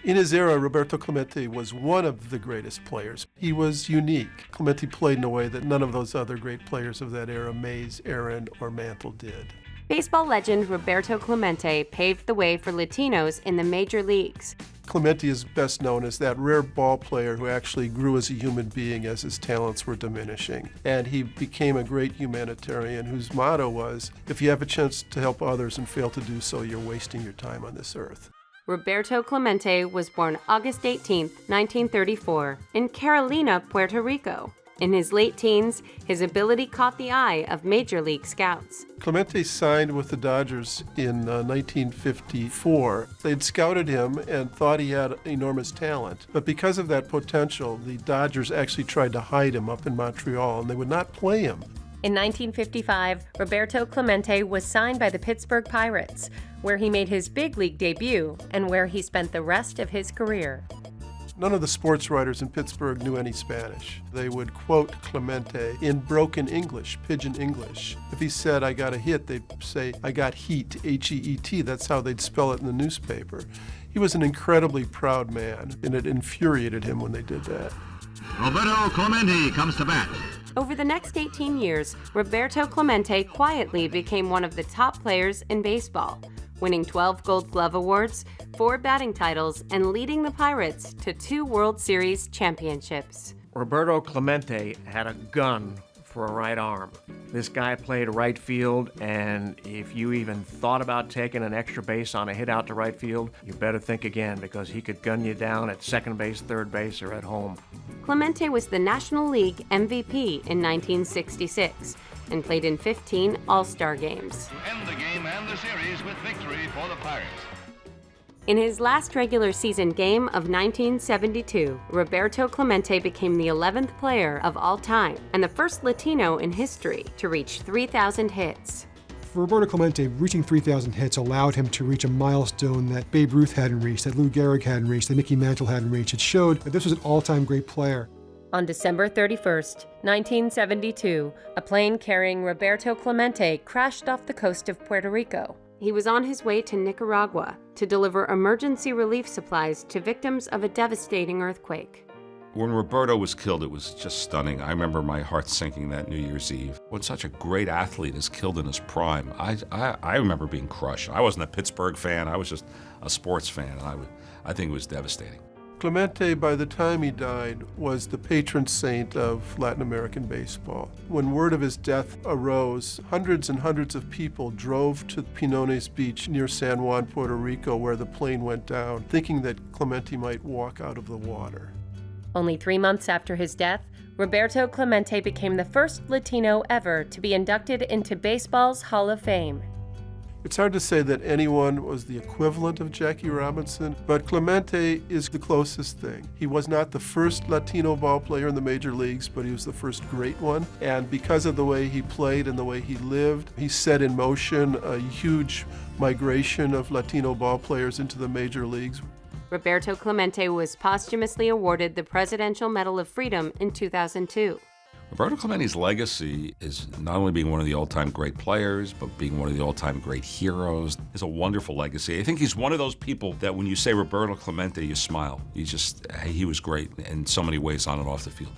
In his era, Roberto Clemente was one of the greatest players. He was unique. Clemente played in a way that none of those other great players of that era, Mays, Aaron, or Mantle, did. Baseball legend Roberto Clemente paved the way for Latinos in the major leagues. Clemente is best known as that rare ball player who actually grew as a human being as his talents were diminishing. And he became a great humanitarian whose motto was, if you have a chance to help others and fail to do so, you're wasting your time on this earth. Roberto Clemente was born August 18, 1934, in Carolina, Puerto Rico. In his late teens, his ability caught the eye of Major League scouts. Clemente signed with the Dodgers in 1954. They'd scouted him and thought he had enormous talent. But because of that potential, the Dodgers actually tried to hide him up in Montreal, and they would not play him. In 1955, Roberto Clemente was signed by the Pittsburgh Pirates, where he made his big league debut and where he spent the rest of his career. None of the sports writers in Pittsburgh knew any Spanish. They would quote Clemente in broken English, pidgin English. If he said, I got a hit, they'd say, I got heat, H-E-E-T. That's how they'd spell it in the newspaper. He was an incredibly proud man, and it infuriated him when they did that. Roberto Clemente comes to bat. Over the next 18 years, Roberto Clemente quietly became one of the top players in baseball, winning 12 Gold Glove Awards, 4 batting titles, and leading the Pirates to 2 World Series championships. Roberto Clemente had a gun for a right arm. This guy played right field, and if you even thought about taking an extra base on a hit out to right field, you better think again, because he could gun you down at second base, third base, or at home. Clemente was the National League MVP in 1966 and played in 15 All-Star games. To end the game and the series with victory for the Pirates. In his last regular season game of 1972, Roberto Clemente became the 11th player of all time and the first Latino in history to reach 3,000 hits. For Roberto Clemente, reaching 3,000 hits allowed him to reach a milestone that Babe Ruth hadn't reached, that Lou Gehrig hadn't reached, that Mickey Mantle hadn't reached. It showed that this was an all-time great player. On December 31st, 1972, a plane carrying Roberto Clemente crashed off the coast of Puerto Rico. He was on his way to Nicaragua to deliver emergency relief supplies to victims of a devastating earthquake. When Roberto was killed, it was just stunning. I remember my heart sinking that New Year's Eve. When such a great athlete is killed in his prime, I remember being crushed. I wasn't a Pittsburgh fan, I was just a sports fan, and I think it was devastating. Clemente, by the time he died, was the patron saint of Latin American baseball. When word of his death arose, hundreds and hundreds of people drove to Pinones Beach near San Juan, Puerto Rico, where the plane went down, thinking that Clemente might walk out of the water. Only 3 months after his death, Roberto Clemente became the first Latino ever to be inducted into baseball's Hall of Fame. It's hard to say that anyone was the equivalent of Jackie Robinson, but Clemente is the closest thing. He was not the first Latino ball player in the major leagues, but he was the first great one. And because of the way he played and the way he lived, he set in motion a huge migration of Latino ball players into the major leagues. Roberto Clemente was posthumously awarded the Presidential Medal of Freedom in 2002. Roberto Clemente's legacy is not only being one of the all-time great players, but being one of the all-time great heroes. It's a wonderful legacy. I think he's one of those people that when you say Roberto Clemente, you smile. He was great in so many ways on and off the field.